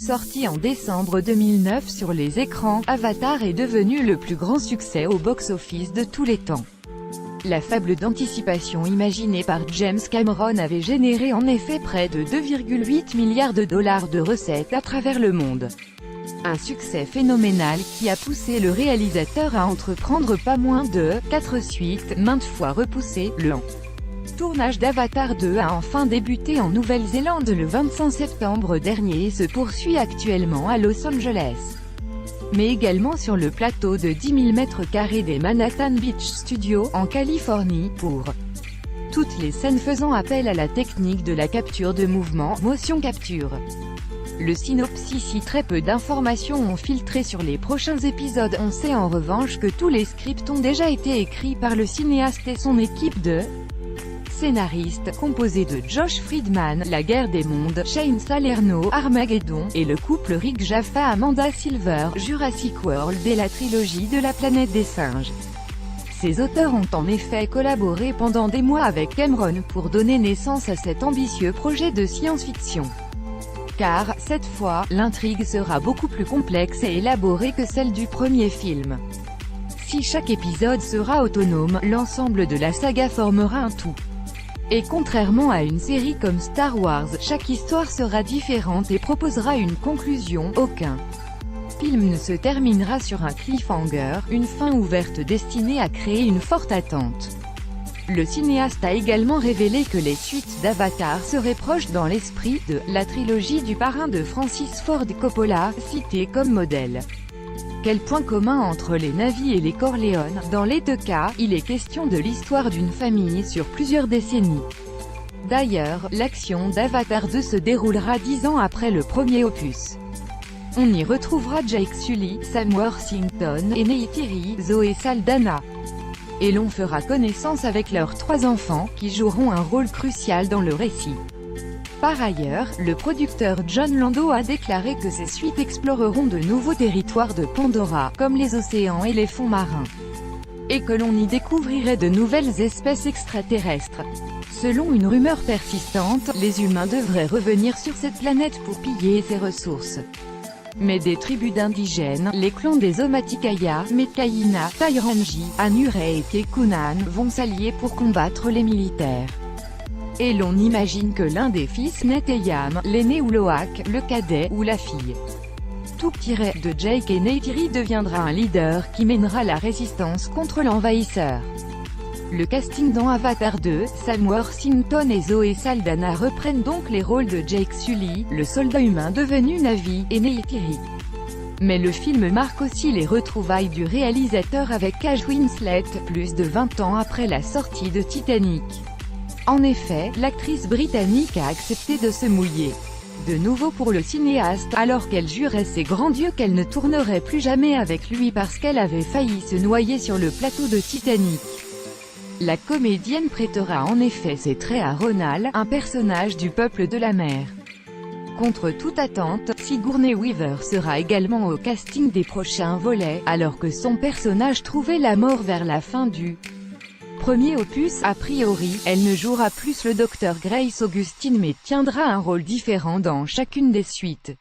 Sorti en décembre 2009 sur les écrans, Avatar est devenu le plus grand succès au box-office de tous les temps. La fable d'anticipation imaginée par James Cameron avait généré en effet près de 2,8 milliards de dollars de recettes à travers le monde. Un succès phénoménal qui a poussé le réalisateur à entreprendre pas moins de 4 suites, maintes fois repoussées. Le tournage d'Avatar 2 a enfin débuté en Nouvelle-Zélande le 25 septembre dernier et se poursuit actuellement à Los Angeles, mais également sur le plateau de 10 000 m² des Manhattan Beach Studios, en Californie, pour toutes les scènes faisant appel à la technique de la capture de mouvement, motion capture. Le synopsis. Si très peu d'informations ont filtré sur les prochains épisodes, on sait en revanche que tous les scripts ont déjà été écrits par le cinéaste et son équipe de scénaristes, composée de Josh Friedman, La Guerre des Mondes, Shane Salerno, Armageddon, et le couple Rick Jaffa-Amanda Silver, Jurassic World et la trilogie de la planète des singes. Ces auteurs ont en effet collaboré pendant des mois avec Cameron pour donner naissance à cet ambitieux projet de science-fiction. Car, cette fois, l'intrigue sera beaucoup plus complexe et élaborée que celle du premier film. Si chaque épisode sera autonome, l'ensemble de la saga formera un tout. Et contrairement à une série comme Star Wars, chaque histoire sera différente et proposera une conclusion. Aucun film ne se terminera sur un cliffhanger, une fin ouverte destinée à créer une forte attente. Le cinéaste a également révélé que les suites d'Avatar seraient proches dans l'esprit de la trilogie du parrain de Francis Ford Coppola, citée comme modèle. Quel point commun entre les Na'vi et les Corleone? Dans les deux cas, il est question de l'histoire d'une famille sur plusieurs décennies. D'ailleurs, l'action d'Avatar 2 se déroulera 10 ans après le premier opus. On y retrouvera Jake Sully, Sam Worthington, et Neytiri, Zoe Saldana. Et l'on fera connaissance avec leurs 3 enfants, qui joueront un rôle crucial dans le récit. Par ailleurs, le producteur John Lando a déclaré que ces suites exploreront de nouveaux territoires de Pandora, comme les océans et les fonds marins, et que l'on y découvrirait de nouvelles espèces extraterrestres. Selon une rumeur persistante, les humains devraient revenir sur cette planète pour piller ses ressources. Mais des tribus d'indigènes, les clans des Omaticaya, Metkayina, Tairangi, Anurai et Kekunan, vont s'allier pour combattre les militaires. Et l'on imagine que l'un des fils naît Eyam, l'aîné ou Loak, le cadet, ou la fille de Jake et Neytiri deviendra un leader qui mènera la résistance contre l'envahisseur. Le casting dans Avatar 2, Sam Worthington et Zoe Saldana reprennent donc les rôles de Jake Sully, le soldat humain devenu Na'vi, et Neytiri. Mais le film marque aussi les retrouvailles du réalisateur avec Kate Winslet, plus de 20 ans après la sortie de Titanic. En effet, l'actrice britannique a accepté de se mouiller de nouveau pour le cinéaste, alors qu'elle jurait ses grands dieux qu'elle ne tournerait plus jamais avec lui parce qu'elle avait failli se noyer sur le plateau de Titanic. La comédienne prêtera en effet ses traits à Ronal, un personnage du peuple de la mer. Contre toute attente, Sigourney Weaver sera également au casting des prochains volets, alors que son personnage trouvait la mort vers la fin du premier opus. A priori, elle ne jouera plus le Dr Grace Augustine mais tiendra un rôle différent dans chacune des suites.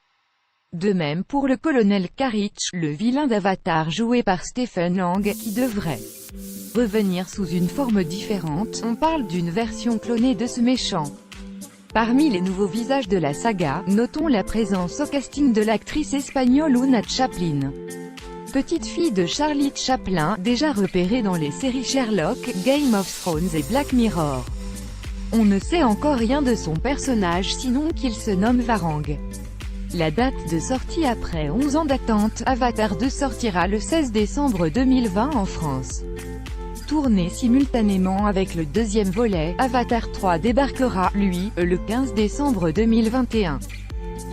De même pour le colonel Karich, le vilain d'Avatar joué par Stephen Lang, qui devrait revenir sous une forme différente. On parle d'une version clonée de ce méchant. Parmi les nouveaux visages de la saga, notons la présence au casting de l'actrice espagnole Una Chaplin, petite fille de Charlie Chaplin, déjà repérée dans les séries Sherlock, Game of Thrones et Black Mirror. On ne sait encore rien de son personnage sinon qu'il se nomme Varang. La date de sortie après 11 ans d'attente, Avatar 2 sortira le 16 décembre 2020 en France. Tourné simultanément avec le deuxième volet, Avatar 3 débarquera, lui, le 15 décembre 2021.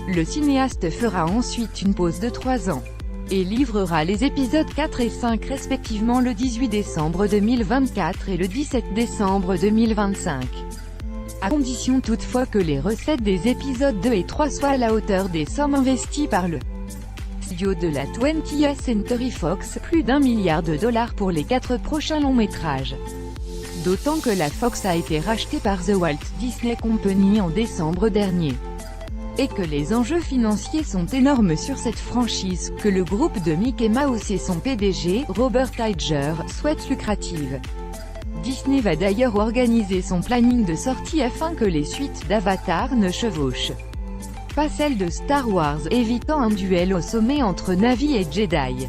Le cinéaste fera ensuite une pause de 3 ans et livrera les épisodes 4 et 5 respectivement le 18 décembre 2024 et le 17 décembre 2025. À condition toutefois que les recettes des épisodes 2 et 3 soient à la hauteur des sommes investies par le studio de la 20th Century Fox, plus d'1 milliard de dollars pour les 4 prochains longs métrages. D'autant que la Fox a été rachetée par The Walt Disney Company en décembre dernier. et que les enjeux financiers sont énormes sur cette franchise, que le groupe de Mickey Mouse et son PDG, Robert Iger, souhaitent lucrative. Disney va d'ailleurs organiser son planning de sortie afin que les suites d'Avatar ne chevauchent pas celle de Star Wars, évitant un duel au sommet entre Na'vi et Jedi.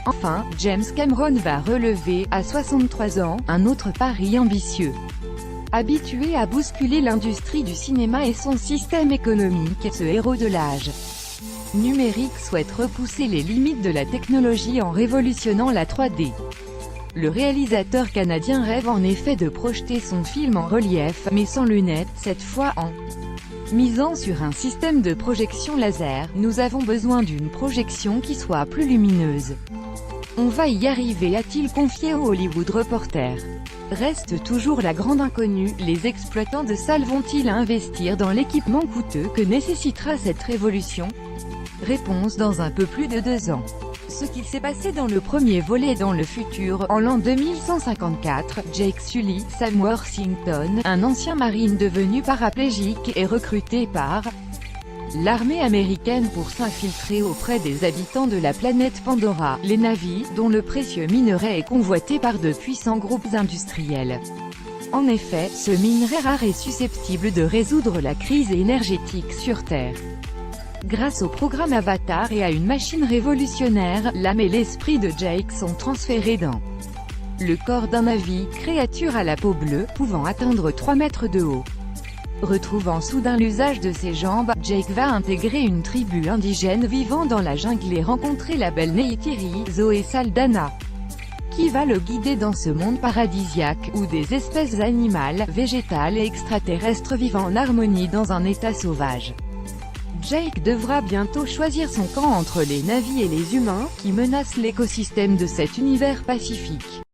Enfin, James Cameron va relever, à 63 ans, un autre pari ambitieux. Habitué à bousculer l'industrie du cinéma et son système économique, ce héros de l'âge numérique souhaite repousser les limites de la technologie en révolutionnant la 3D. Le réalisateur canadien rêve en effet de projeter son film en relief, mais sans lunettes, cette fois en misant sur un système de projection laser. Nous avons besoin d'une projection qui soit plus lumineuse. On va y arriver, a-t-il confié au Hollywood Reporter. Reste toujours la grande inconnue, les exploitants de salles vont-ils investir dans l'équipement coûteux que nécessitera cette révolution? Réponse dans un peu plus de 2 ans. Ce qui s'est passé dans le premier volet dans le futur, en l'an 2154, Jake Sully, Sam Worthington, un ancien marine devenu paraplégique, est recruté par l'armée américaine pour s'infiltrer auprès des habitants de la planète Pandora, les Na'vi, dont le précieux minerai est convoité par de puissants groupes industriels. En effet, ce minerai rare est susceptible de résoudre la crise énergétique sur Terre. Grâce au programme Avatar et à une machine révolutionnaire, l'âme et l'esprit de Jake sont transférés dans le corps d'un Na'vi, créature à la peau bleue, pouvant atteindre 3 mètres de haut. Retrouvant soudain l'usage de ses jambes, Jake va intégrer une tribu indigène vivant dans la jungle et rencontrer la belle Neytiri, Zoe Saldana, qui va le guider dans ce monde paradisiaque, où des espèces animales, végétales et extraterrestres vivent en harmonie dans un état sauvage. Jake devra bientôt choisir son camp entre les Na'vi et les humains, qui menacent l'écosystème de cet univers pacifique.